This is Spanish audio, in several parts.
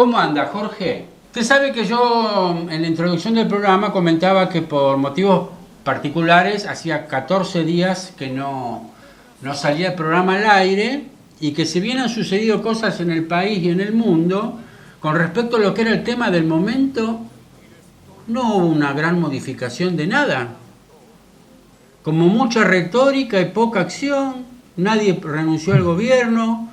¿Cómo anda, Jorge? Usted sabe que yo en la introducción del programa comentaba que por motivos particulares hacía 14 días que no salía el programa al aire y que si bien han sucedido cosas en el país y en el mundo, con respecto a lo que era el tema del momento, no hubo una gran modificación de nada. Como mucha retórica y poca acción, nadie renunció al gobierno,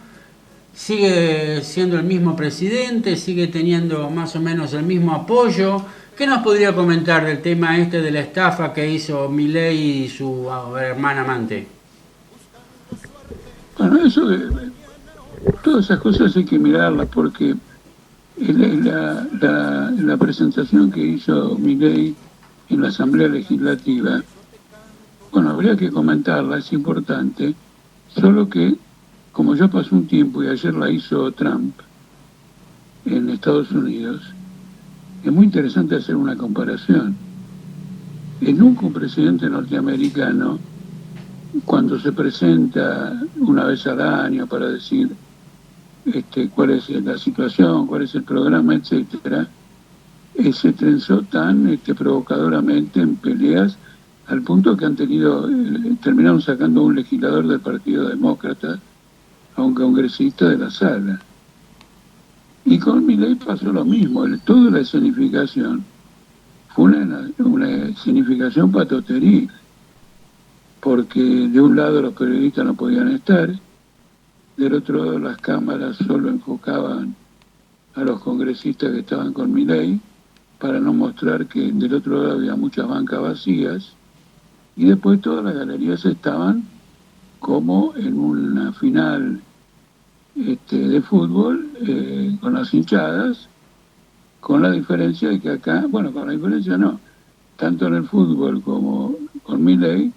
sigue siendo el mismo presidente, sigue teniendo más o menos el mismo apoyo. ¿Qué nos podría comentar del tema este de la estafa que hizo Milei y su hermana amante? Bueno, todas esas cosas hay que mirarlas porque la presentación que hizo Milei en la Asamblea Legislativa, bueno, habría que comentarla, es importante, solo que como ya pasó un tiempo y ayer la hizo Trump en Estados Unidos, es muy interesante hacer una comparación. Nunca un presidente norteamericano, cuando se presenta una vez al año para decir cuál es la situación, cuál es el programa, etcétera, se trenzó tan provocadoramente en peleas al punto que terminaron sacando a un legislador del Partido Demócrata, a un congresista de la sala. Y con Milei pasó lo mismo. Toda la escenificación fue una escenificación patoteril, porque de un lado los periodistas no podían estar, del otro lado las cámaras solo enfocaban a los congresistas que estaban con Milei para no mostrar que del otro lado había muchas bancas vacías, y después todas las galerías estaban como en una final de fútbol, con las hinchadas, con la diferencia de que acá, bueno, con la diferencia no, tanto en el fútbol como con Milei,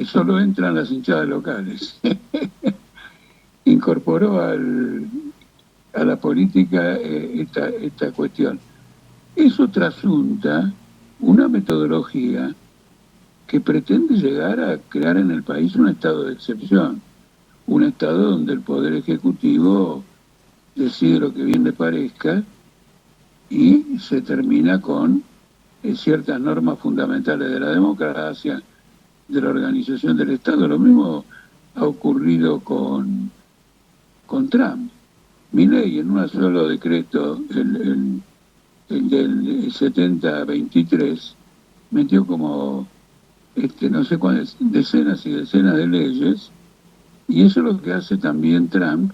solo entran las hinchadas locales. Incorporó a la política esta cuestión. Eso trasunta una metodología que pretende llegar a crear en el país un estado de excepción, un estado donde el Poder Ejecutivo decide lo que bien le parezca y se termina con ciertas normas fundamentales de la democracia, de la organización del Estado. Lo mismo ha ocurrido con Trump. Milei en un solo decreto, el del 70-23, metió como no sé cuántas, decenas y decenas de leyes, y eso es lo que hace también Trump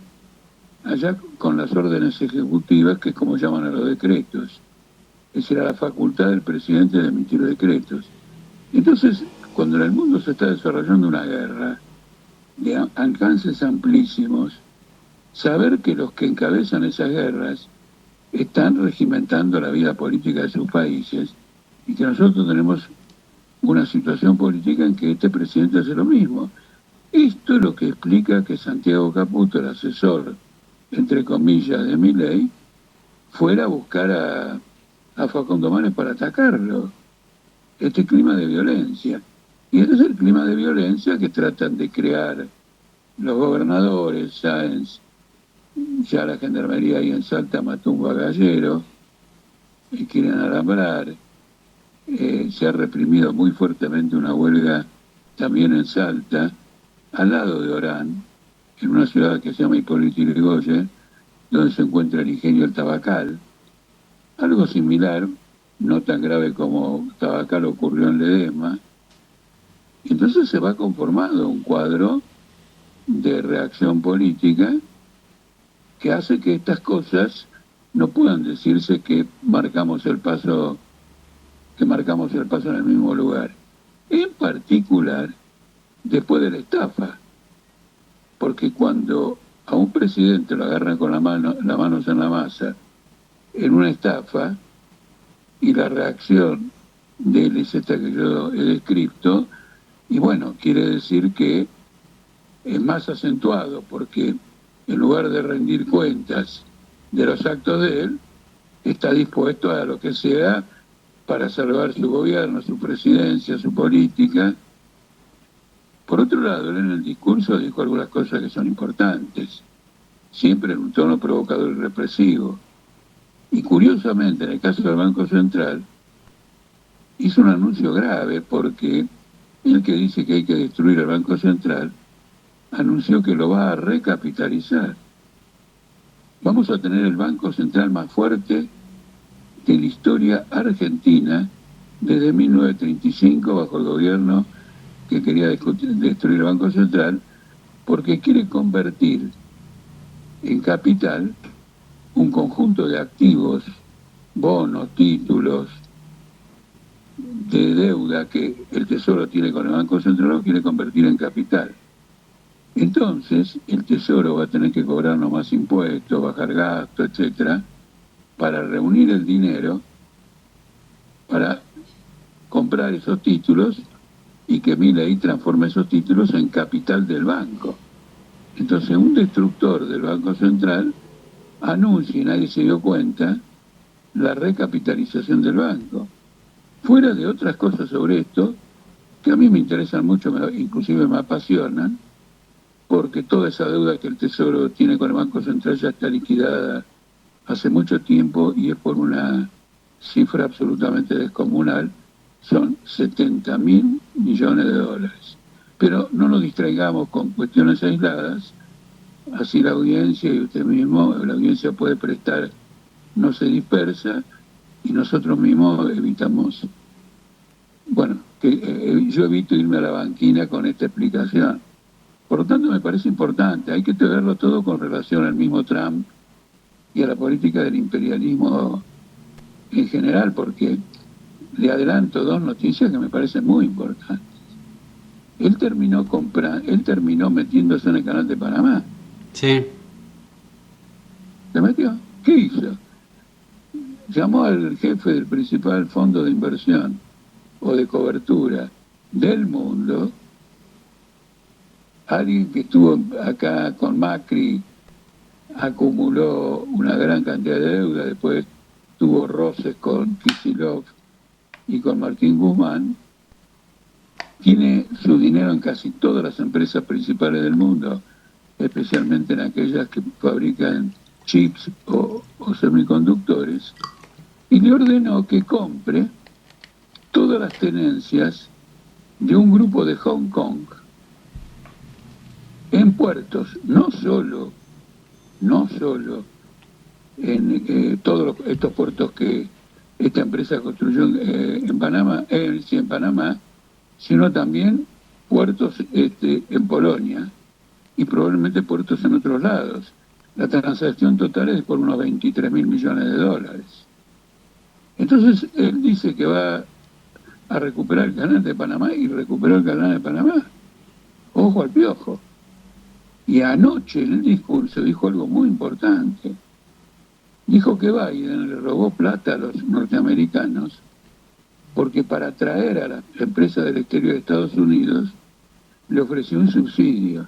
allá con las órdenes ejecutivas, que es como llaman a los decretos. Esa era la facultad del presidente de emitir decretos. Entonces, cuando en el mundo se está desarrollando una guerra de alcances amplísimos, saber que los que encabezan esas guerras están regimentando la vida política de sus países y que nosotros tenemos una situación política en que este presidente hace lo mismo. Esto es lo que explica que Santiago Caputo, el asesor, entre comillas, de Milei, fuera a buscar a Facundo Manes para atacarlo. Este clima de violencia. Y ese es el clima de violencia que tratan de crear los gobernadores. Ya la gendarmería ahí en Salta mató un bagallero, y quieren alambrar. Se ha reprimido muy fuertemente una huelga también en Salta, al lado de Orán, en una ciudad que se llama Hipólito Yrigoyen, donde se encuentra el ingenio El Tabacal. Algo similar, no tan grave como Tabacal, ocurrió en Ledesma. Entonces se va conformando un cuadro de reacción política que hace que estas cosas no puedan decirse que marcamos el paso en el mismo lugar. En particular, después de la estafa, porque cuando a un presidente lo agarran con las manos en la masa en una estafa, y la reacción de él es esta que yo he descrito, y bueno, quiere decir que es más acentuado, porque en lugar de rendir cuentas de los actos de él, está dispuesto a lo que sea para salvar su gobierno, su presidencia, su política. Por otro lado, él en el discurso dijo algunas cosas que son importantes, siempre en un tono provocador y represivo. Y curiosamente, en el caso del Banco Central, hizo un anuncio grave porque el que dice que hay que destruir el Banco Central anunció que lo va a recapitalizar. Vamos a tener el Banco Central más fuerte de la historia argentina desde 1935 bajo el gobierno que quería destruir el Banco Central porque quiere convertir en capital un conjunto de activos, bonos, títulos, de deuda que el Tesoro tiene con el Banco Central, lo quiere convertir en capital. Entonces, el Tesoro va a tener que cobrarnos más impuestos, bajar gastos, etcétera, para reunir el dinero para comprar esos títulos y que Milei transforme esos títulos en capital del banco. Entonces, un destructor del Banco Central anuncia, y nadie se dio cuenta, la recapitalización del banco. Fuera de otras cosas sobre esto, que a mí me interesan mucho, inclusive me apasionan, porque toda esa deuda que el Tesoro tiene con el Banco Central ya está liquidada hace mucho tiempo y es por una cifra absolutamente descomunal, son 70.000 millones de dólares. Pero no nos distraigamos con cuestiones aisladas, así la audiencia y usted mismo, la audiencia puede prestar, no se dispersa, y nosotros mismos evitamos, bueno, yo evito irme a la banquina con esta explicación. Por lo tanto, me parece importante, hay que verlo todo con relación al mismo Trump y a la política del imperialismo en general, porque le adelanto dos noticias que me parecen muy importantes. Él terminó metiéndose en el canal de Panamá. Sí. ¿Se metió? ¿Qué hizo? Llamó al jefe del principal fondo de inversión o de cobertura del mundo, alguien que estuvo acá con Macri, acumuló una gran cantidad de deuda, después tuvo roces con Kicillof y con Martín Guzmán, tiene su dinero en casi todas las empresas principales del mundo, especialmente en aquellas que fabrican chips o semiconductores, y le ordenó que compre todas las tenencias de un grupo de Hong Kong en puertos, no solo en todos estos puertos que esta empresa construyó en Panamá, sino también puertos en Polonia y probablemente puertos en otros lados. La transacción total es por unos 23.000 millones de dólares. Entonces él dice que va a recuperar el canal de Panamá y recuperó el canal de Panamá. Ojo al piojo. Y anoche en el discurso dijo algo muy importante. Dijo que Biden le robó plata a los norteamericanos porque para atraer a las empresas del exterior de Estados Unidos le ofreció un subsidio.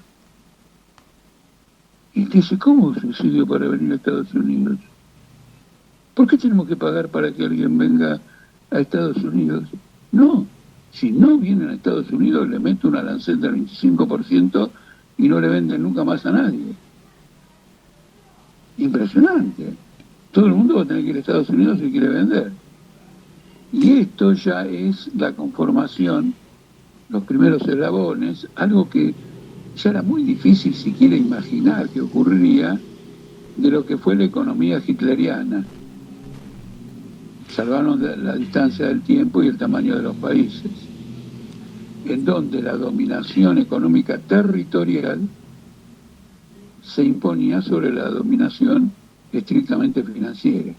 Y dice, ¿cómo un subsidio para venir a Estados Unidos? ¿Por qué tenemos que pagar para que alguien venga a Estados Unidos? No, si no vienen a Estados Unidos le mete un arancel del 25% y no le venden nunca más a nadie. Impresionante. Todo el mundo va a tener que ir a Estados Unidos si quiere vender. Y esto ya es la conformación, los primeros eslabones, algo que ya era muy difícil siquiera imaginar que ocurriría de lo que fue la economía hitleriana, salvando la distancia del tiempo y el tamaño de los países, en donde la dominación económica territorial se imponía sobre la dominación estrictamente financiera.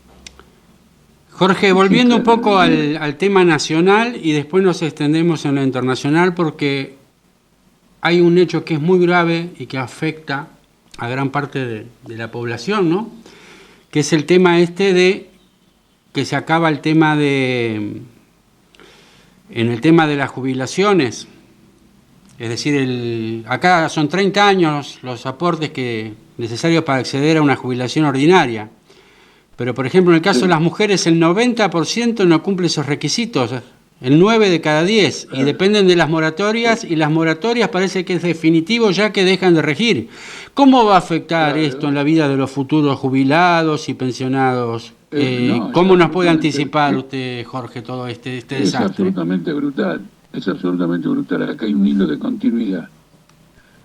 Jorge, volviendo un poco al tema nacional y después nos extendemos en lo internacional porque hay un hecho que es muy grave y que afecta a gran parte de la población, ¿no? Que es el tema de que se acaba el tema en el tema de las jubilaciones. Es decir, acá son 30 años los aportes necesarios para acceder a una jubilación ordinaria. Pero, por ejemplo, en el caso de las mujeres, el 90% no cumple esos requisitos, el 9 de cada 10, y dependen de las moratorias, y las moratorias parece que es definitivo ya que dejan de regir. ¿Cómo va a afectar esto en la vida de los futuros jubilados y pensionados No, ¿Cómo nos puede anticipar usted, Jorge, todo este desastre? Es absolutamente brutal, es absolutamente brutal. Acá hay un hilo de continuidad.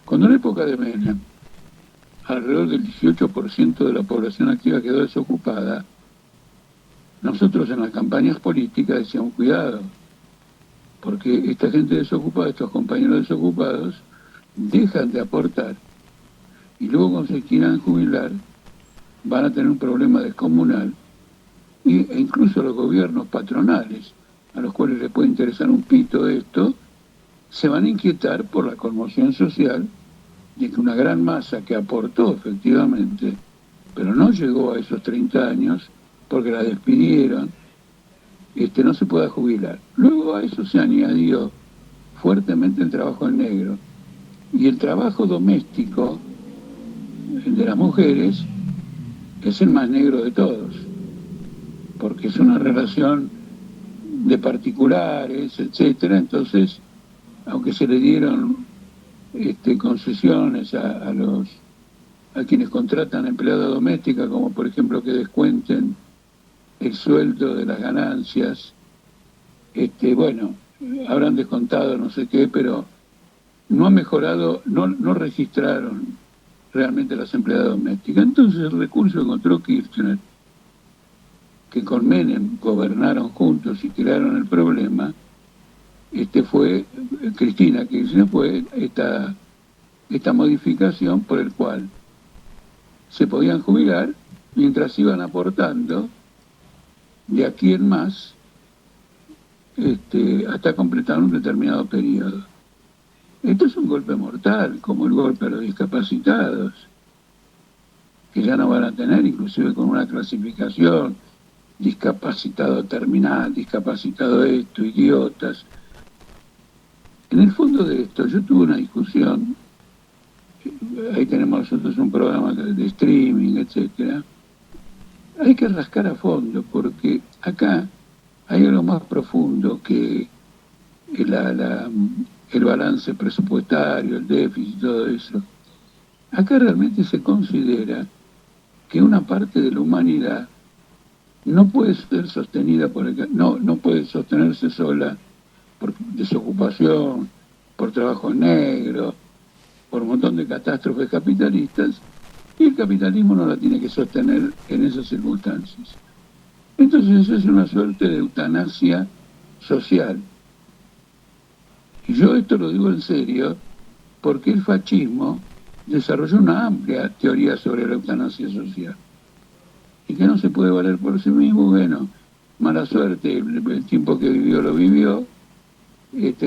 Cuando en la época de Menem, alrededor del 18% de la población activa quedó desocupada, nosotros en las campañas políticas decíamos, cuidado, porque esta gente desocupada, estos compañeros desocupados, dejan de aportar y luego cuando se quieran jubilar van a tener un problema descomunal e incluso los gobiernos patronales, a los cuales les puede interesar un pito esto, se van a inquietar por la conmoción social de que una gran masa que aportó efectivamente, pero no llegó a esos 30 años porque la despidieron, no se pueda jubilar. Luego a eso se añadió fuertemente el trabajo en negro y el trabajo doméstico de las mujeres es el más negro de todos, porque es una relación de particulares, etcétera. Entonces, aunque se le dieron concesiones a quienes contratan empleada doméstica, como por ejemplo que descuenten el sueldo de las ganancias, bueno, habrán descontado no sé qué, pero no ha mejorado, no registraron realmente las empleadas domésticas. Entonces el recurso que encontró Kirchner, que con Menem gobernaron juntos y tiraron el problema, fue Cristina Kirchner, fue esta modificación por el cual se podían jubilar mientras iban aportando de aquí en más hasta completar un determinado periodo. Esto es un golpe mortal, como el golpe a los discapacitados, que ya no van a tener, inclusive con una clasificación, discapacitado terminal, discapacitado esto, idiotas. En el fondo de esto, yo tuve una discusión, ahí tenemos nosotros un programa de streaming, etcétera. Hay que rascar a fondo, porque acá hay algo más profundo que el balance presupuestario, el déficit, todo eso. Acá realmente se considera que una parte de la humanidad no puede ser sostenida no puede sostenerse sola por desocupación, por trabajo negro, por un montón de catástrofes capitalistas, y el capitalismo no la tiene que sostener en esas circunstancias. Entonces eso es una suerte de eutanasia social. Y yo esto lo digo en serio porque el fascismo desarrolló una amplia teoría sobre la eutanasia social. Y que no se puede valer por sí mismo, bueno, mala suerte, el tiempo que vivió lo vivió.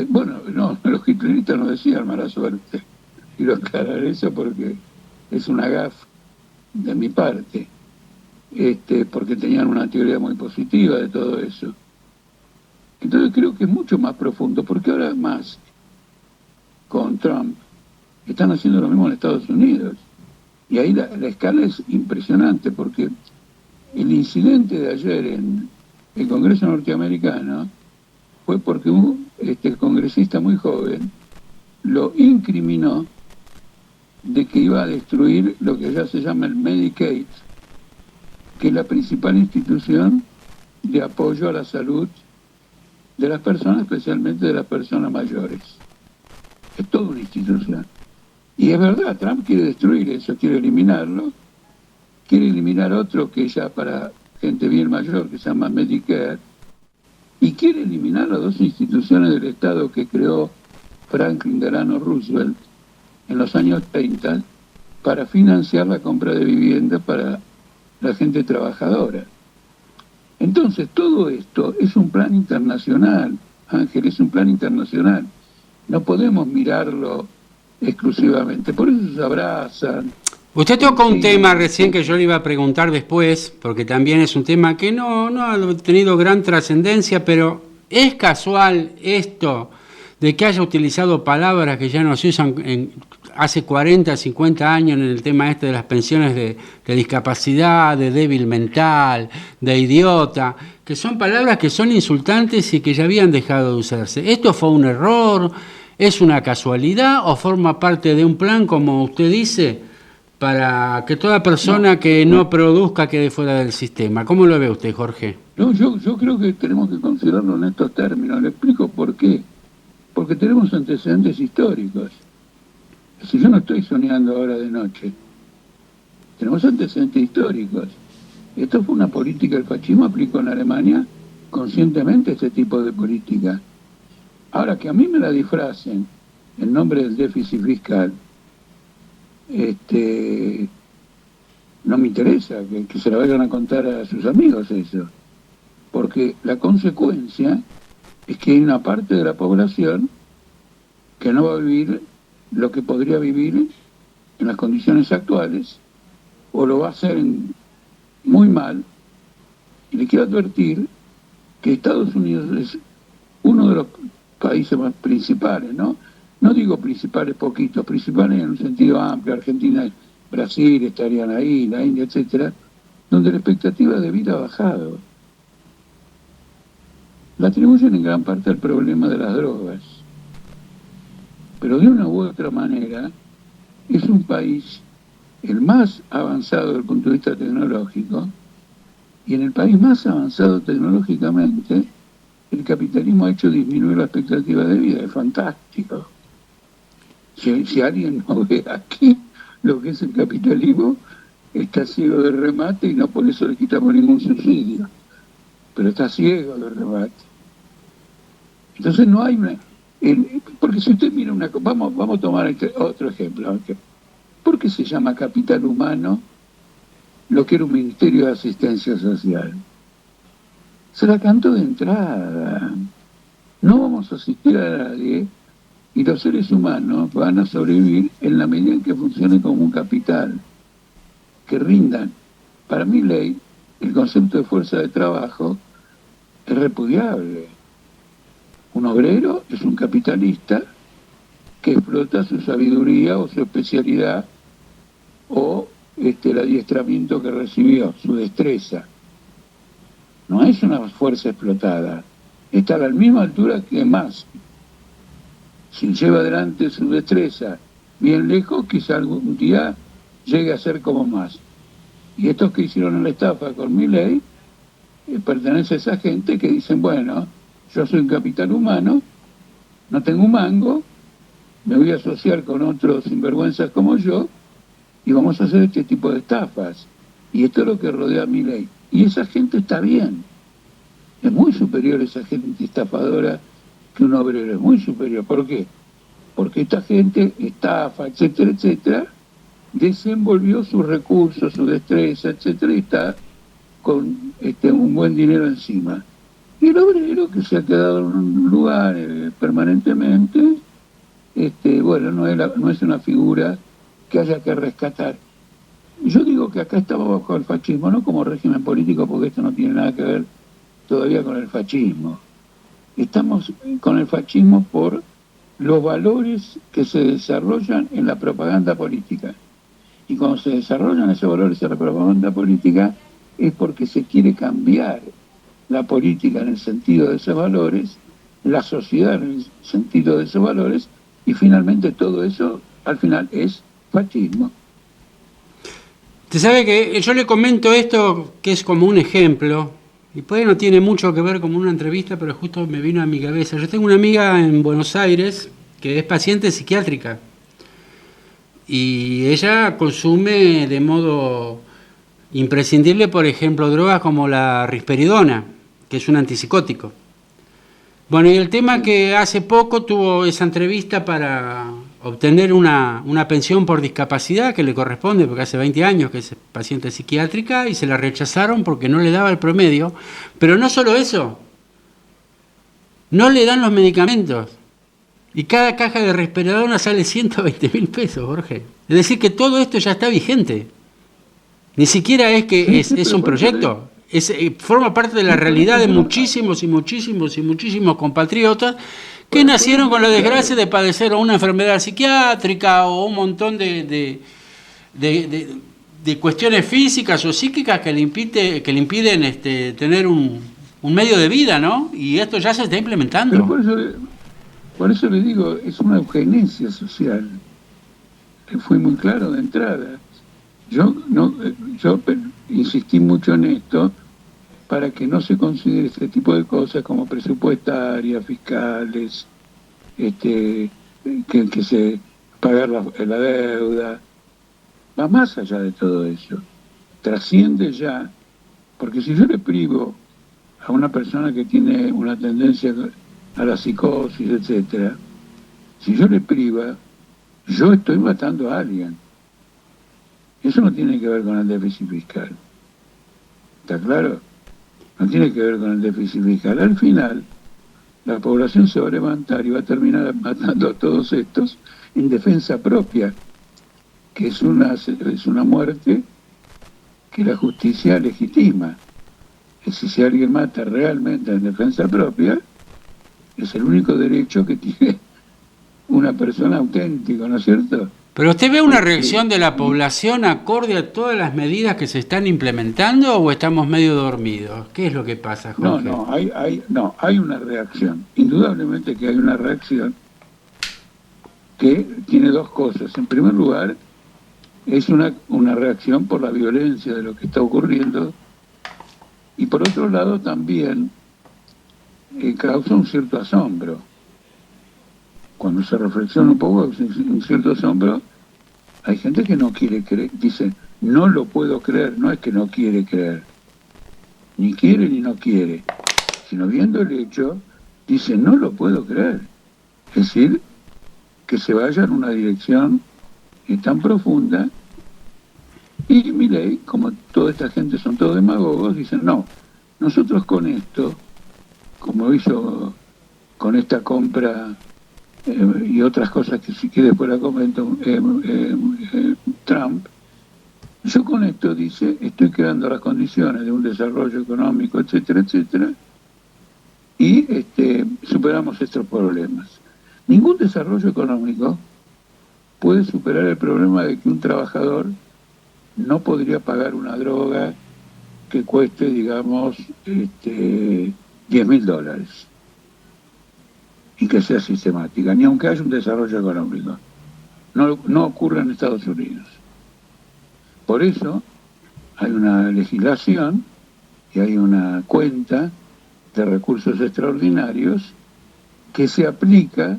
Bueno, no, los hitleristas no decían mala suerte. Quiero aclarar eso porque es una gafe de mi parte, porque tenían una teoría muy positiva de todo eso. Entonces creo que es mucho más profundo, porque ahora más con Trump están haciendo lo mismo en Estados Unidos. Y ahí la escala es impresionante, porque el incidente de ayer en el Congreso norteamericano fue porque un congresista muy joven lo incriminó de que iba a destruir lo que ya se llama el Medicaid, que es la principal institución de apoyo a la salud de las personas, especialmente de las personas mayores. Es toda una institución. Y es verdad, Trump quiere destruir eso, quiere eliminarlo, quiere eliminar otro que ya para gente bien mayor, que se llama Medicare, y quiere eliminar las dos instituciones del Estado que creó Franklin Delano Roosevelt en los años 30 para financiar la compra de vivienda para la gente trabajadora. Entonces, todo esto es un plan internacional, Ángel, es un plan internacional. No podemos mirarlo exclusivamente, por eso se abrazan. Usted tocó un tema recién que yo le iba a preguntar después, porque también es un tema que no ha tenido gran trascendencia, pero ¿es casual esto de que haya utilizado palabras que ya no se usan hace 40, 50 años en el tema de las pensiones de discapacidad, de débil mental, de idiota, que son palabras que son insultantes y que ya habían dejado de usarse? ¿Esto fue un error? ¿Es una casualidad o forma parte de un plan, como usted dice, para que toda persona que no produzca quede fuera del sistema. ¿Cómo lo ve usted, Jorge? No, yo creo que tenemos que considerarlo en estos términos. Le explico por qué. Porque tenemos antecedentes históricos. Si yo no estoy soñando ahora de noche, tenemos antecedentes históricos. Esto fue una política, el fascismo aplicó en Alemania conscientemente este tipo de política. Ahora, que a mí me la disfracen en nombre del déficit fiscal, no me interesa que se la vayan a contar a sus amigos eso, porque la consecuencia es que hay una parte de la población que no va a vivir lo que podría vivir en las condiciones actuales, o lo va a hacer muy mal. Y le quiero advertir que Estados Unidos es uno de los países más principales, ¿no? No digo principales poquitos, principales en un sentido amplio. Argentina, Brasil estarían ahí, la India, etcétera, donde la expectativa de vida ha bajado. La atribuyen en gran parte al problema de las drogas. Pero de una u otra manera, es un país el más avanzado desde el punto de vista tecnológico, y en el país más avanzado tecnológicamente, el capitalismo ha hecho disminuir la expectativa de vida. Es fantástico. Si alguien no ve aquí lo que es el capitalismo, está ciego de remate, y no por eso le quitamos ningún subsidio, pero está ciego de remate. Entonces no hay una... porque si usted mira una cosa, vamos a tomar otro ejemplo. ¿Por qué se llama capital humano lo que era un ministerio de asistencia social? Se la cantó de entrada. No vamos a asistir a nadie, y los seres humanos van a sobrevivir en la medida en que funcione como un capital, que rindan. Para mi ley, el concepto de fuerza de trabajo es repudiable. Un obrero es un capitalista que explota su sabiduría o su especialidad o el adiestramiento que recibió, su destreza. No es una fuerza explotada, está a la misma altura que más. Si lleva adelante su destreza bien lejos, quizá algún día llegue a ser como más. Y estos que hicieron la estafa con Milei pertenece a esa gente que dicen, bueno, yo soy un capital humano, no tengo un mango, me voy a asociar con otros sinvergüenzas como yo y vamos a hacer este tipo de estafas. Y esto es lo que rodea a Milei. Y esa gente está bien. Es muy superior a esa gente estafadora que un obrero, es muy superior. ¿Por qué? Porque esta gente estafa, etcétera, etcétera, desenvolvió sus recursos, su destreza, etcétera, y está con un buen dinero encima. Y el obrero que se ha quedado en un lugar permanentemente, bueno, no es una figura que haya que rescatar. Yo digo que acá estamos bajo el fascismo, no como régimen político, porque esto no tiene nada que ver todavía con el fascismo. Estamos con el fascismo por los valores que se desarrollan en la propaganda política. Y cuando se desarrollan esos valores en la propaganda política, es porque se quiere cambiar la política en el sentido de esos valores, la sociedad en el sentido de esos valores, y finalmente todo eso, al final, es fascismo. Usted sabe que yo le comento esto, que es como un ejemplo, y puede no tiene mucho que ver con una entrevista, pero justo me vino a mi cabeza. Yo tengo una amiga en Buenos Aires que es paciente psiquiátrica, y ella consume de modo imprescindible, por ejemplo, drogas como la risperidona, que es un antipsicótico. Bueno, y el tema que hace poco tuvo esa entrevista para obtener una pensión por discapacidad que le corresponde, porque hace 20 años que es paciente psiquiátrica, y se la rechazaron porque no le daba el promedio. Pero no solo eso, no le dan los medicamentos. Y cada caja de risperidona sale 120.000 pesos, Jorge. Es decir, que todo esto ya está vigente. Ni siquiera es que es un proyecto. Forma parte de la realidad de muchísimos y muchísimos y muchísimos compatriotas que nacieron con la desgracia de padecer una enfermedad psiquiátrica o un montón de cuestiones físicas o psíquicas que le impiden tener un medio de vida, ¿no? Y esto ya se está implementando. Pero por eso le digo, es una eugenesia social, que fue muy claro de entrada. Yo, no, yo insistí mucho en esto para que no se considere este tipo de cosas como presupuestarias, fiscales, que se pagar la deuda, va más allá de todo eso, trasciende ya, porque si yo le privo a una persona que tiene una tendencia a la psicosis, etcétera, si yo le priva, yo estoy matando a alguien. Eso no tiene que ver con el déficit fiscal. ¿Está claro? No tiene que ver con el déficit fiscal. Al final, la población se va a levantar y va a terminar matando a todos estos en defensa propia, que es una muerte que la justicia legitima. Es decir, si alguien mata realmente en defensa propia, es el único derecho que tiene una persona auténtica, ¿no es cierto? ¿Pero usted ve una reacción de la población acorde a todas las medidas que se están implementando o estamos medio dormidos? ¿Qué es lo que pasa, No, Jorge? hay una reacción. Indudablemente que hay una reacción que tiene dos cosas. En primer lugar, es una reacción por la violencia de lo que está ocurriendo y por otro lado también causa un cierto asombro. Cuando se reflexiona un poco, un cierto asombro, hay gente que no quiere creer, dice, no lo puedo creer, no es que no quiere creer, ni quiere ni no quiere, sino viendo el hecho, dice, no lo puedo creer. Es decir, que se vaya en una dirección tan profunda. Y Milei, como toda esta gente son todos demagogos, dicen, no, nosotros con esto, como hizo con esta compra y otras cosas que sí que después la comento, Trump, yo con esto, dice, estoy creando las condiciones de un desarrollo económico, etcétera, etcétera, y superamos estos problemas. Ningún desarrollo económico puede superar el problema de que un trabajador no podría pagar una droga que cueste, digamos, $10.000 y que sea sistemática, ni aunque haya un desarrollo económico. No ocurre en Estados Unidos. Por eso hay una legislación y hay una cuenta de recursos extraordinarios que se aplica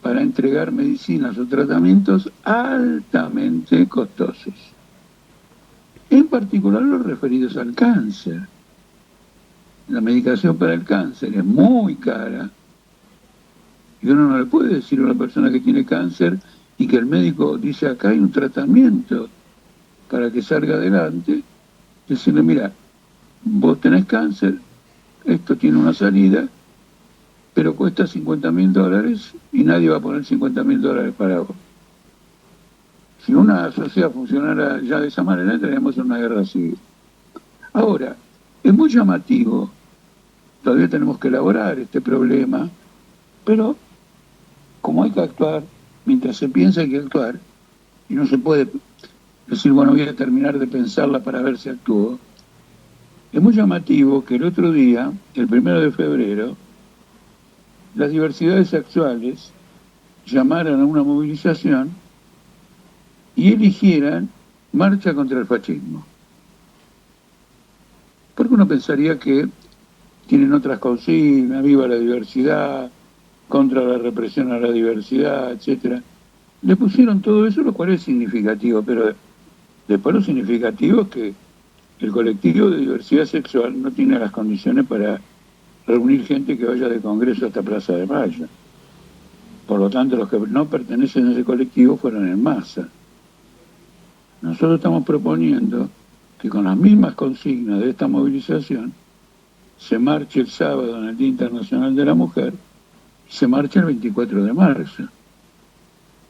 para entregar medicinas o tratamientos altamente costosos, en particular los referidos al cáncer. La medicación para el cáncer es muy cara y uno no le puede decir a una persona que tiene cáncer y que el médico dice acá hay un tratamiento para que salga adelante, decirle, mira, vos tenés cáncer, esto tiene una salida, pero cuesta $50.000 y nadie va a poner $50.000 para vos. Si una sociedad funcionara ya de esa manera, tendríamos una guerra civil. Ahora, es muy llamativo, todavía tenemos que elaborar este problema, pero como hay que actuar, mientras se piensa hay que actuar, y no se puede decir, bueno, voy a terminar de pensarla para ver si actúo. Es muy llamativo que el otro día, el 1 de febrero, las diversidades sexuales llamaran a una movilización y eligieran marcha contra el fascismo. Porque uno pensaría que tienen otras consignas, viva la diversidad, contra la represión a la diversidad, etcétera. Le pusieron todo eso, lo cual es significativo, pero después lo significativo es que el colectivo de diversidad sexual no tiene las condiciones para reunir gente que vaya de Congreso hasta Plaza de Mayo. Por lo tanto, los que no pertenecen a ese colectivo fueron en masa. Nosotros estamos proponiendo que con las mismas consignas de esta movilización se marche el sábado en el Día Internacional de la Mujer y se marche el 24 de marzo.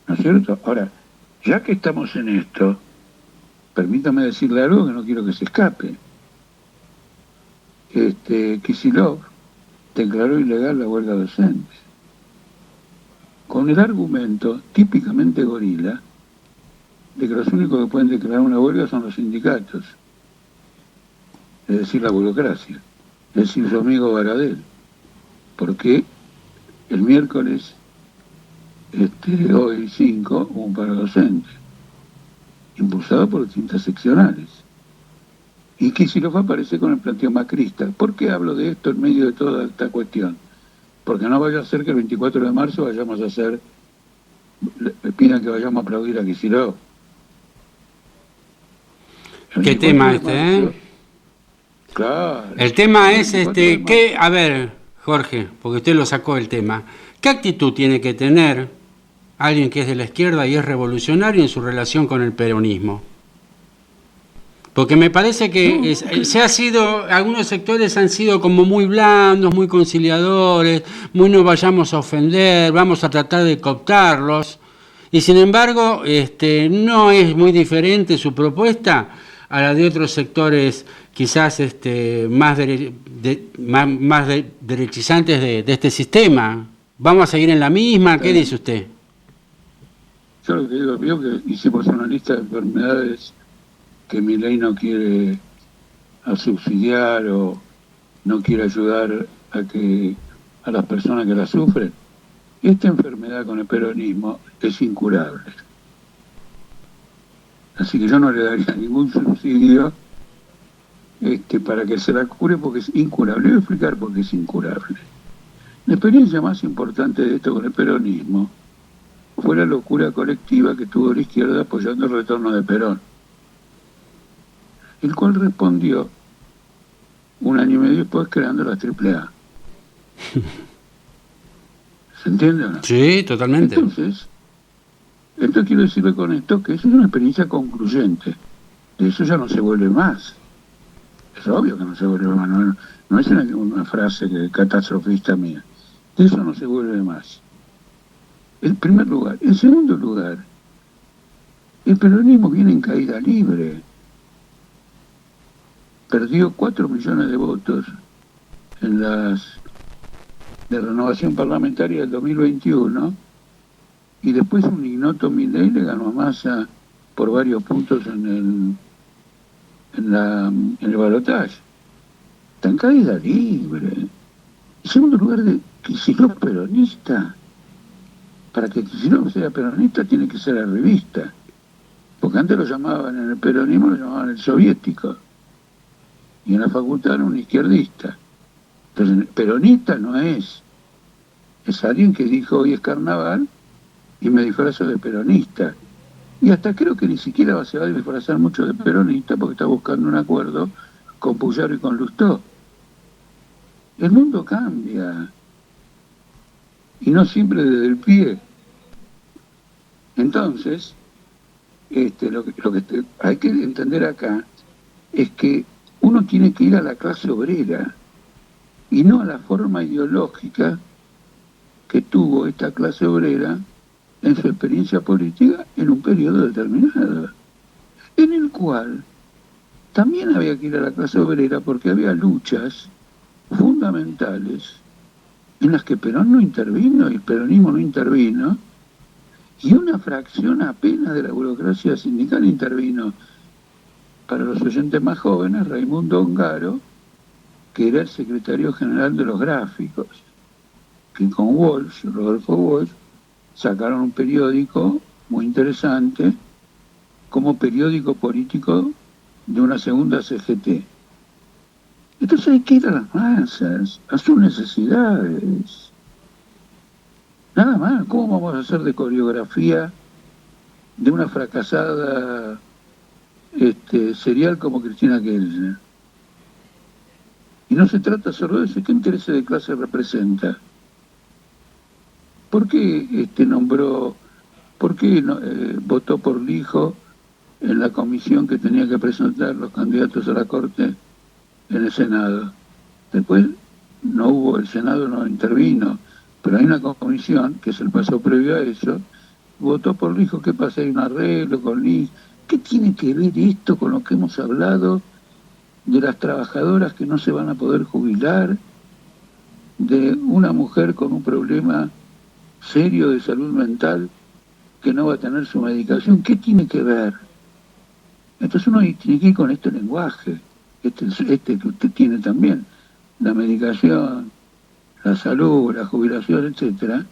¿No es cierto? Ahora, ya que estamos en esto, permítame decirle algo que no quiero que se escape. Kicillof declaró ilegal la huelga docente, con el argumento típicamente gorila de que los únicos que pueden declarar una huelga son los sindicatos, es decir, la burocracia, es decir, su amigo Baradel, porque el miércoles, hoy 5, hubo un paro docente, impulsado por distintas seccionales. Y Kicillof aparece con el planteo macrista. ¿Por qué hablo de esto en medio de toda esta cuestión? Porque no vaya a ser que el 24 de marzo vayamos a hacer, me pidan que vayamos a aplaudir a Kicillof. ¿Qué tema este, Claro. El tema es que, a ver, Jorge, porque usted lo sacó el tema. ¿Qué actitud tiene que tener alguien que es de la izquierda y es revolucionario en su relación con el peronismo? Porque me parece que algunos sectores han sido como muy blandos, muy conciliadores, muy no vayamos a ofender, vamos a tratar de cooptarlos. Y sin embargo, no es muy diferente su propuesta a la de otros sectores quizás más derechizantes de este sistema. ¿Vamos a seguir en la misma? ¿Qué dice usted? Yo lo que digo, veo que hicimos una lista de enfermedades que Milei no quiere a subsidiar o no quiere ayudar a las personas que la sufren. Esta enfermedad con el peronismo es incurable. Así que yo no le daría ningún subsidio para que se la cure porque es incurable. Le voy a explicar por qué es incurable. La experiencia más importante de esto con el peronismo fue la locura colectiva que tuvo la izquierda apoyando el retorno de Perón, el cual respondió 1 año y medio después creando la AAA. ¿Se entiende o no? Sí, totalmente. Entonces, esto quiero decirle con esto que eso es una experiencia concluyente. De eso ya no se vuelve más. Es obvio que no se vuelve más. No es una frase catastrofista mía. De eso no se vuelve más. En primer lugar. En segundo lugar, el peronismo viene en caída libre. Perdió 4 millones de votos en las de renovación parlamentaria del 2021 y después un ignoto Milei le ganó a Massa por varios puntos en el balotaje. Está en caída libre. En segundo lugar, Kicillof peronista. Para que Kicillof sea peronista tiene que ser arribista. Porque antes lo llamaban en el peronismo, lo llamaban el soviético. Y en la facultad era un izquierdista. Entonces, peronista no es. Es alguien que dijo hoy es carnaval y me disfrazo de peronista. Y hasta creo que ni siquiera se va a disfrazar mucho de peronista porque está buscando un acuerdo con Puyaro y con Lustó. El mundo cambia. Y no siempre desde el pie. Entonces, lo que hay que entender acá es que uno tiene que ir a la clase obrera y no a la forma ideológica que tuvo esta clase obrera en su experiencia política en un periodo determinado, en el cual también había que ir a la clase obrera porque había luchas fundamentales en las que Perón no intervino y el peronismo no intervino, y una fracción apenas de la burocracia sindical intervino. Para los oyentes más jóvenes, Raimundo Ongaro, que era el secretario general de los gráficos, que con Walsh, Rodolfo Walsh, sacaron un periódico muy interesante como periódico político de una segunda CGT. Entonces hay que ir a las masas, a sus necesidades. Nada más. ¿Cómo vamos a hacer de coreografía de una fracasada serial como Cristina Kirchner? Y no se trata solo de eso. ¿Qué intereses de clase representa? ¿Por qué votó por Lijo en la comisión que tenía que presentar los candidatos a la Corte en el Senado? Después el Senado no intervino, pero hay una comisión, que es el paso previo a eso, votó por Lijo. ¿Qué pasa? Hay un arreglo con Lijo. ¿Qué tiene que ver esto con lo que hemos hablado de las trabajadoras que no se van a poder jubilar, de una mujer con un problema serio de salud mental que no va a tener su medicación? ¿Qué tiene que ver? Entonces uno tiene que ir con este lenguaje, que usted tiene también, la medicación, la salud, la jubilación, etcétera,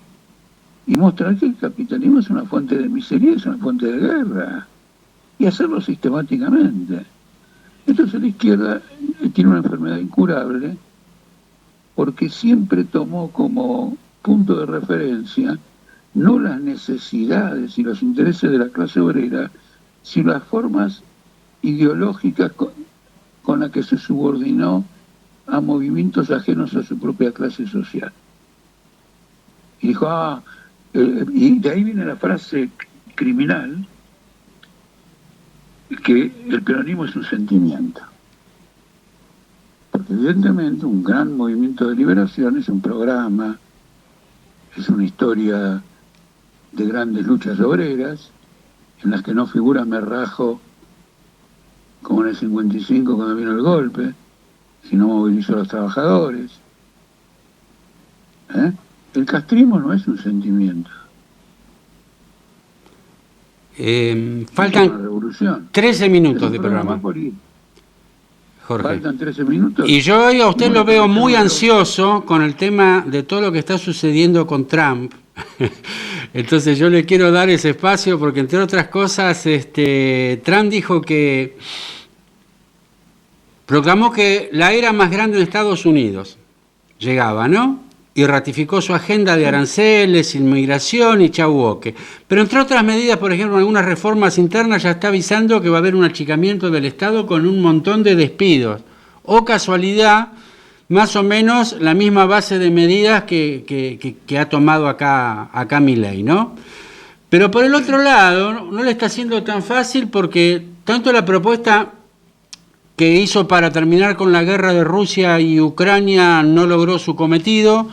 y mostrar que el capitalismo es una fuente de miseria, es una fuente de guerra. y hacerlo sistemáticamente. Entonces la izquierda tiene una enfermedad incurable porque siempre tomó como punto de referencia no las necesidades y los intereses de la clase obrera, sino las formas ideológicas con las que se subordinó a movimientos ajenos a su propia clase social. Y dijo, y de ahí viene la frase criminal, que el peronismo es un sentimiento. Porque evidentemente un gran movimiento de liberación es un programa, es una historia de grandes luchas obreras, en las que no figura Merrajo como en el 55 cuando vino el golpe, sino movilizó a los trabajadores. El castrismo no es un sentimiento. Faltan 13 minutos de programa. Jorge. Faltan 13 minutos. Y yo hoy a usted lo veo muy ansioso con el tema de todo lo que está sucediendo con Trump. Entonces yo le quiero dar ese espacio porque, entre otras cosas, Trump dijo que proclamó que la era más grande de Estados Unidos llegaba, ¿no? Y ratificó su agenda de aranceles, inmigración y chauboque. Pero entre otras medidas, por ejemplo, algunas reformas internas, ya está avisando que va a haber un achicamiento del Estado con un montón de despidos. O casualidad, más o menos la misma base de medidas que ha tomado acá Milei, ¿no? Pero por el otro lado, no le está siendo tan fácil porque tanto la propuesta que hizo para terminar con la guerra de Rusia y Ucrania no logró su cometido,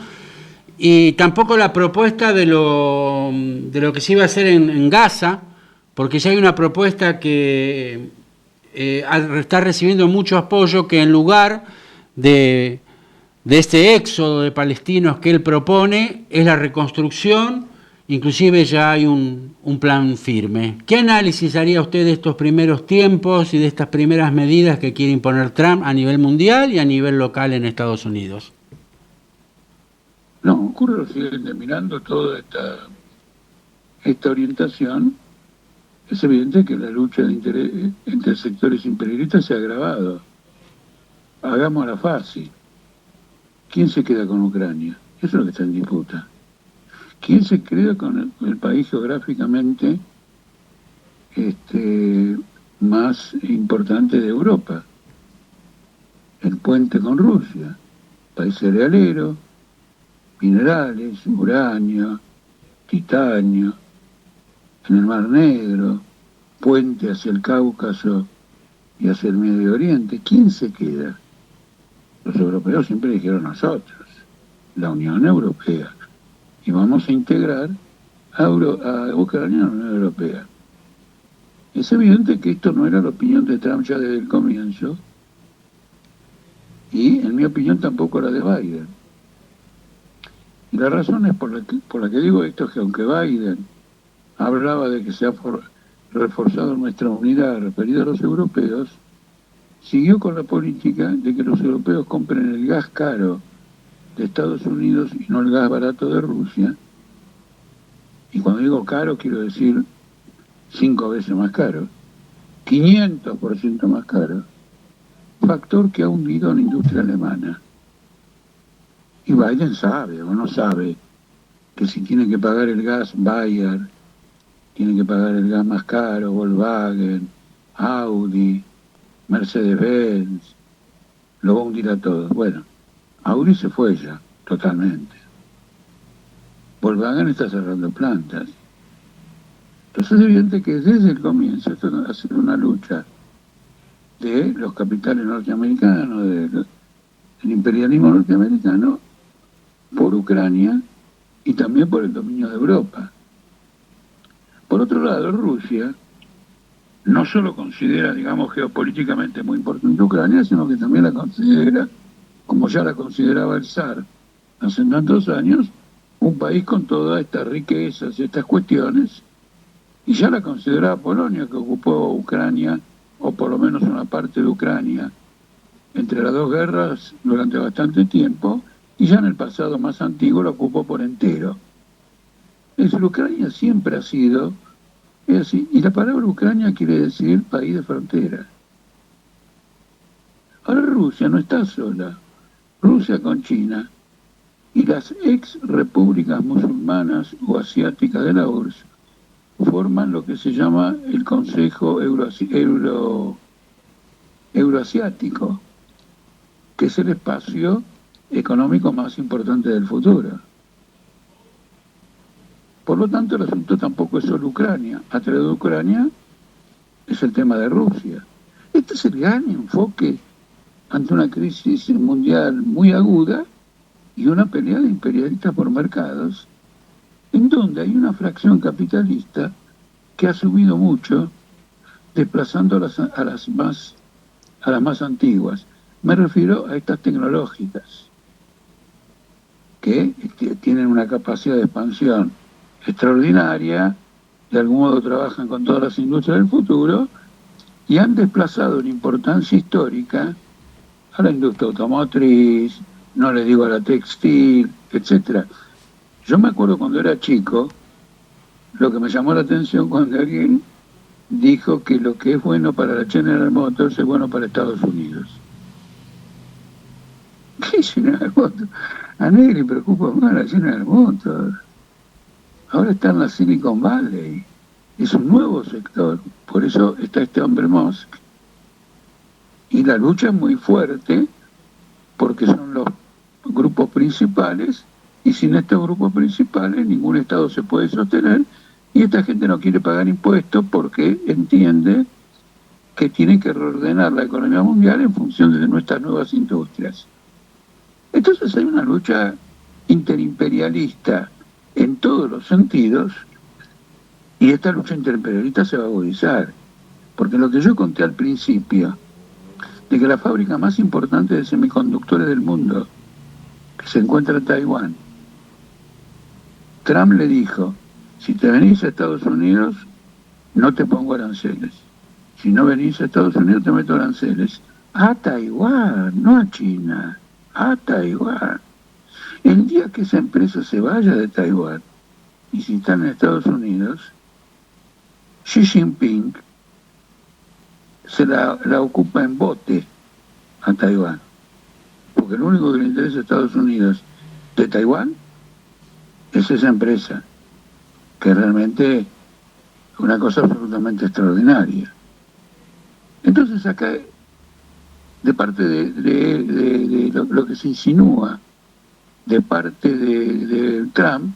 y tampoco la propuesta de lo que se iba a hacer en Gaza, porque ya hay una propuesta que está recibiendo mucho apoyo, que en lugar de este éxodo de palestinos que él propone, es la reconstrucción. Inclusive ya hay un plan firme. ¿Qué análisis haría usted de estos primeros tiempos y de estas primeras medidas que quiere imponer Trump a nivel mundial y a nivel local en Estados Unidos? No, ocurre lo siguiente, mirando toda esta orientación, es evidente que la lucha entre sectores imperialistas se ha agravado. Hagámosla fácil. ¿Quién se queda con Ucrania? Eso es lo que está en disputa. ¿Quién se queda con el país geográficamente más importante de Europa? El puente con Rusia, país cerealero, minerales, uranio, titanio, en el Mar Negro, puente hacia el Cáucaso y hacia el Medio Oriente. ¿Quién se queda? Los europeos siempre dijeron nosotros, la Unión Europea. Y vamos a integrar a Ucrania en la Unión Europea. Es evidente que esto no era la opinión de Trump ya desde el comienzo, y en mi opinión tampoco la de Biden. Y la razón es por la que digo esto, es que aunque Biden hablaba de que se ha reforzado nuestra unidad referida a los europeos, siguió con la política de que los europeos compren el gas caro de Estados Unidos y no el gas barato de Rusia. Y cuando digo caro quiero decir 5 veces más caro, 500% más caro, factor que ha hundido a la industria alemana. Y Biden sabe o no sabe que si tiene que pagar el gas Bayer, tiene que pagar el gas más caro, Volkswagen, Audi, Mercedes-Benz, lo va a hundir a todos. Bueno, Audi se fue ya, totalmente. Volkswagen está cerrando plantas. Entonces es evidente que desde el comienzo esto ha sido una lucha de los capitales norteamericanos, del imperialismo norteamericano, por Ucrania y también por el dominio de Europa. Por otro lado, Rusia no solo considera, digamos, geopolíticamente muy importante Ucrania, sino que también la considera, como ya la consideraba el zar hace tantos años, un país con todas estas riquezas y estas cuestiones, y ya la consideraba Polonia, que ocupó Ucrania, o por lo menos una parte de Ucrania, entre las dos guerras durante bastante tiempo, y ya en el pasado más antiguo la ocupó por entero. Es decir, Ucrania siempre ha sido Es así. Y la palabra Ucrania quiere decir país de frontera. Ahora Rusia no está sola. Rusia con China y las ex repúblicas musulmanas o asiáticas de la URSS forman lo que se llama el Consejo Euroasiático, que es el espacio económico más importante del futuro. Por lo tanto, el asunto tampoco es solo Ucrania. Atrás de Ucrania es el tema de Rusia. Este es el gran enfoque ante una crisis mundial muy aguda y una pelea de imperialistas por mercados, en donde hay una fracción capitalista que ha subido mucho, desplazando a las más antiguas. Me refiero a estas tecnológicas, que tienen una capacidad de expansión extraordinaria, de algún modo trabajan con todas las industrias del futuro y han desplazado en importancia histórica a la industria automotriz, no le digo a la textil, etcétera. Yo me acuerdo cuando era chico, lo que me llamó la atención cuando alguien dijo que lo que es bueno para la General Motors es bueno para Estados Unidos. ¿Qué General Motors? A nadie le preocupa más la General Motors. Ahora está en la Silicon Valley. Es un nuevo sector. Por eso está este hombre Musk. Y la lucha es muy fuerte porque son los grupos principales y sin estos grupos principales ningún Estado se puede sostener y esta gente no quiere pagar impuestos porque entiende que tiene que reordenar la economía mundial en función de nuestras nuevas industrias. Entonces hay una lucha interimperialista en todos los sentidos y esta lucha interimperialista se va a agudizar, porque lo que yo conté al principio, de que la fábrica más importante de semiconductores del mundo, que se encuentra en Taiwán, Trump le dijo, si te venís a Estados Unidos, no te pongo aranceles. Si no venís a Estados Unidos, te meto aranceles. A Taiwán, no a China, a Taiwán. El día que esa empresa se vaya de Taiwán y si están en Estados Unidos, Xi Jinping se la ocupa en bote a Taiwán. Porque lo único que le interesa a Estados Unidos de Taiwán es esa empresa, que es realmente una cosa absolutamente extraordinaria. Entonces acá, de parte de lo que se insinúa de parte de Trump,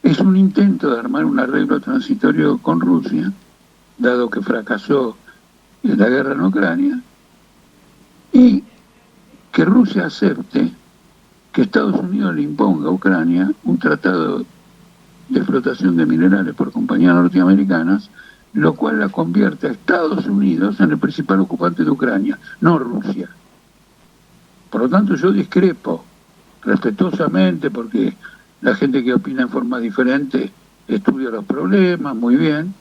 es un intento de armar un arreglo transitorio con Rusia, dado que fracasó en la guerra en Ucrania, y que Rusia acepte que Estados Unidos le imponga a Ucrania un tratado de explotación de minerales por compañías norteamericanas, lo cual la convierte a Estados Unidos en el principal ocupante de Ucrania, no Rusia. Por lo tanto, yo discrepo respetuosamente, porque la gente que opina en forma diferente estudia los problemas, muy bien.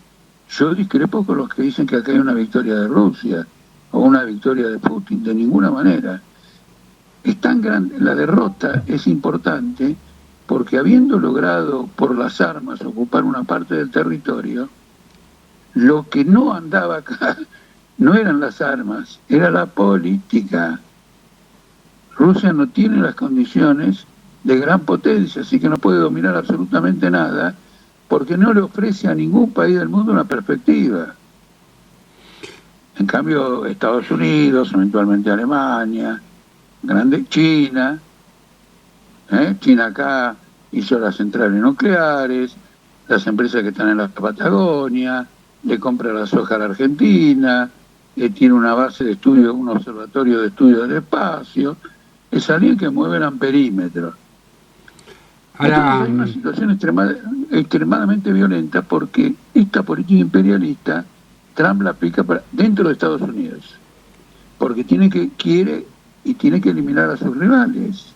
Yo discrepo con los que dicen que acá hay una victoria de Rusia o una victoria de Putin, de ninguna manera. Es tan grande, la derrota es importante porque habiendo logrado por las armas ocupar una parte del territorio, lo que no andaba acá no eran las armas, era la política. Rusia no tiene las condiciones de gran potencia, así que no puede dominar absolutamente nada, porque no le ofrece a ningún país del mundo una perspectiva. En cambio, Estados Unidos, eventualmente Alemania, grande China, China acá hizo las centrales nucleares, las empresas que están en la Patagonia, le compra la soja a la Argentina, tiene una base de estudio, un observatorio de estudio del espacio, es alguien que mueve el amperímetro. Ahora, entonces hay una situación extremadamente violenta porque esta política imperialista Trump la aplica dentro de Estados Unidos, porque quiere eliminar a sus rivales.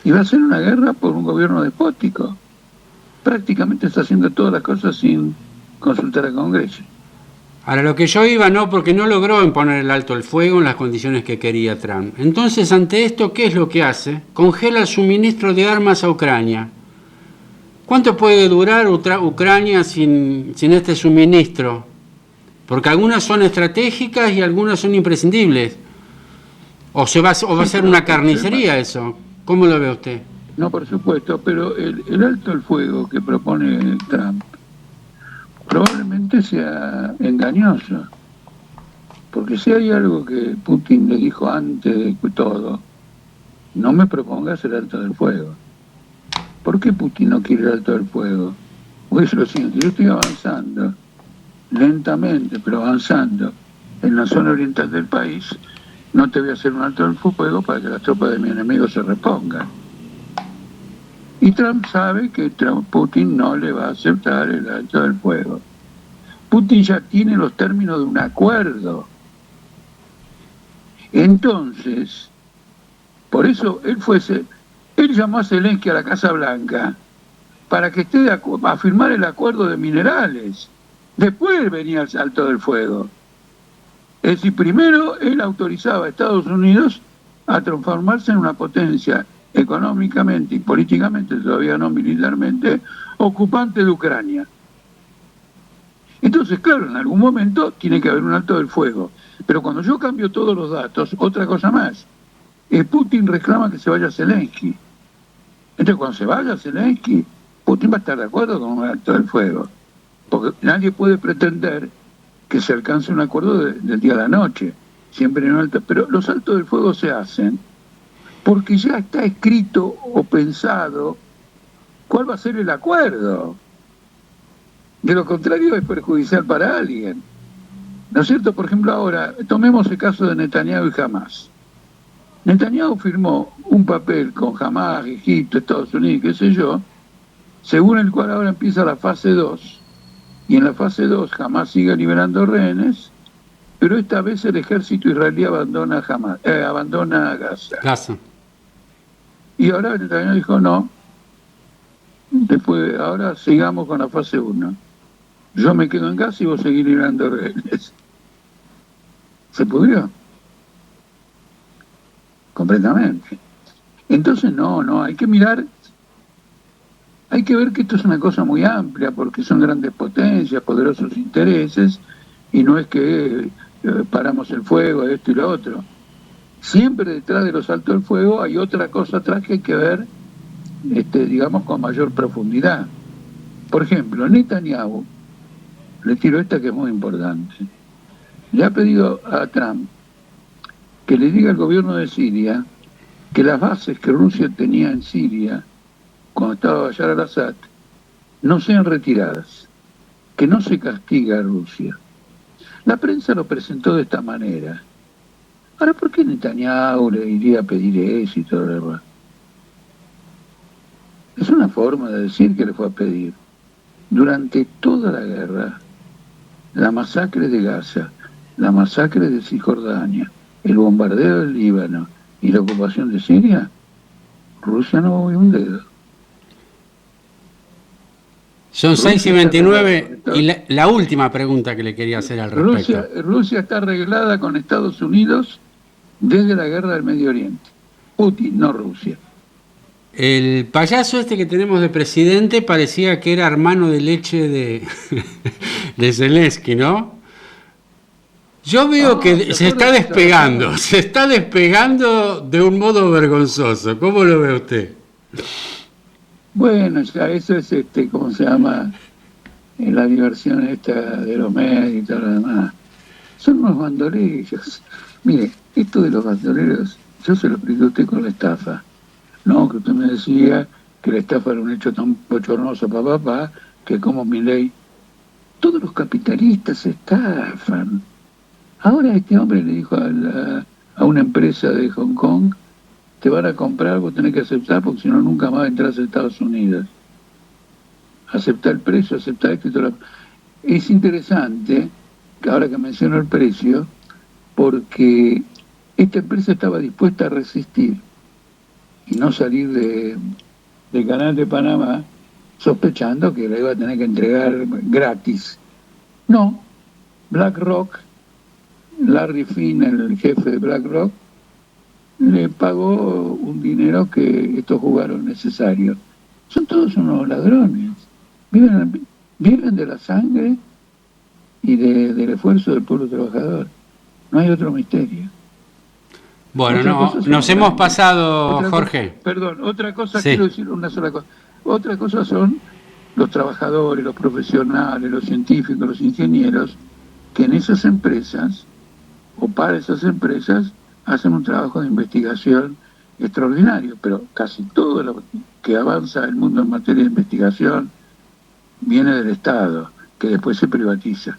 Y va a ser una guerra por un gobierno despótico. Prácticamente está haciendo todas las cosas sin consultar al Congreso. Ahora, lo que yo iba, no, porque no logró imponer el alto el fuego en las condiciones que quería Trump. Entonces, ante esto, ¿qué es lo que hace? Congela el suministro de armas a Ucrania. ¿Cuánto puede durar Ucrania sin este suministro? Porque algunas son estratégicas y algunas son imprescindibles. ¿O va a ser una carnicería eso? ¿Cómo lo ve usted? No, por supuesto, pero el alto el fuego que propone Trump probablemente sea engañoso. Porque si hay algo que Putin le dijo antes de todo, no me propongas el alto del fuego. ¿Por qué Putin no quiere el alto del fuego? Pues lo siguiente, yo estoy avanzando, lentamente, pero avanzando en la zona oriental del país, no te voy a hacer un alto del fuego para que las tropas de mi enemigo se repongan. Y Trump sabe que Putin no le va a aceptar el alto del fuego. Putin ya tiene los términos de un acuerdo. Entonces, por eso él llamó a Zelensky a la Casa Blanca para que esté a firmar el acuerdo de minerales. Después venía el alto del fuego. Es decir, primero él autorizaba a Estados Unidos a transformarse en una potencia económicamente y políticamente, todavía no militarmente, ocupante de Ucrania. Entonces, claro, en algún momento tiene que haber un alto del fuego. Pero cuando yo cambio todos los datos, otra cosa más, Putin reclama que se vaya Zelensky. Entonces, cuando se vaya Zelensky, Putin va a estar de acuerdo con un alto del fuego. Porque nadie puede pretender que se alcance un acuerdo del día a la noche. Siempre en alto. Pero los altos del fuego se hacen porque ya está escrito o pensado cuál va a ser el acuerdo. De lo contrario es perjudicial para alguien. ¿No es cierto? Por ejemplo, ahora, tomemos el caso de Netanyahu y Hamás. Netanyahu firmó un papel con Hamás, Egipto, Estados Unidos, qué sé yo, según el cual ahora empieza la fase 2. Y en la fase 2 Hamás sigue liberando rehenes, pero esta vez el ejército israelí abandona Gaza. Y ahora Netanyahu dijo no, después ahora sigamos con la fase 1. Yo me quedo en Gaza y vos seguís liberando rehenes. ¿Se pudrió? Completamente. Entonces no, hay que mirar, hay que ver que esto es una cosa muy amplia, porque son grandes potencias, poderosos intereses, y no es que paramos el fuego, esto y lo otro. Siempre detrás de los altos del fuego hay otra cosa atrás que hay que ver, digamos, con mayor profundidad. Por ejemplo, Netanyahu, le tiro esta que es muy importante, le ha pedido a Trump que le diga al gobierno de Siria que las bases que Rusia tenía en Siria cuando estaba Bashar al-Assad no sean retiradas, que no se castiga a Rusia. La prensa lo presentó de esta manera. Ahora, ¿por qué Netanyahu le iría a pedir eso y todo lo demás? Es una forma de decir que le fue a pedir. Durante toda la guerra, la masacre de Gaza, la masacre de Cisjordania, el bombardeo del Líbano y la ocupación de Siria, Rusia no movió un dedo. Son 6:29 y la última pregunta que le quería hacer al respecto. Rusia está arreglada con Estados Unidos desde la guerra del Medio Oriente. Putin, no Rusia. El payaso este que tenemos de presidente parecía que era hermano de leche de Zelensky, ¿no? Yo veo que se está despegando de un modo vergonzoso. ¿Cómo lo ve usted? Bueno, ya eso es, ¿cómo se llama? La diversión esta de los medios y todo lo demás. Son unos bandoleros. Mire, esto de los bandoleros, yo se lo expliqué a usted con la estafa. No, que usted me decía que la estafa era un hecho tan bochornoso, papá, que como Milei. Todos los capitalistas se estafan. Ahora este hombre le dijo a una empresa de Hong Kong, te van a comprar, vos tenés que aceptar, porque si no nunca más entras a Estados Unidos. Aceptar el precio, aceptar esto y todo. Es interesante, que ahora que menciono el precio, porque esta empresa estaba dispuesta a resistir y no salir del canal de Panamá, sospechando que la iba a tener que entregar gratis. No, BlackRock, Larry Finn, el jefe de BlackRock, le pagó un dinero que estos jugaron necesario. son todos unos ladrones. Viven de la sangre y del esfuerzo del pueblo trabajador. No hay otro misterio. Bueno, nos hemos pasado, Jorge. Otra cosa, sí. Quiero decir una sola cosa. Otra cosa son los trabajadores, los profesionales, los científicos, los ingenieros, que en esas empresas, o para esas empresas, hacen un trabajo de investigación extraordinario, pero casi todo lo que avanza el mundo en materia de investigación viene del Estado, que después se privatiza.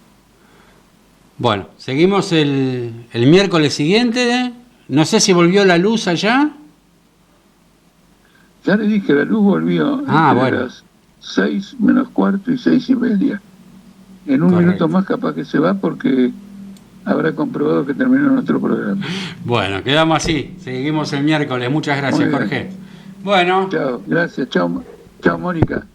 Bueno, seguimos el miércoles siguiente. No sé si volvió la luz allá. Ya le dije, la luz volvió entre las 6 menos cuarto y 6 y media. En un minuto más capaz que se va porque habrá comprobado que terminó nuestro programa. Bueno, quedamos así. Seguimos el miércoles. Muchas gracias, Jorge. Bueno. Chao, gracias. Chao, Mónica.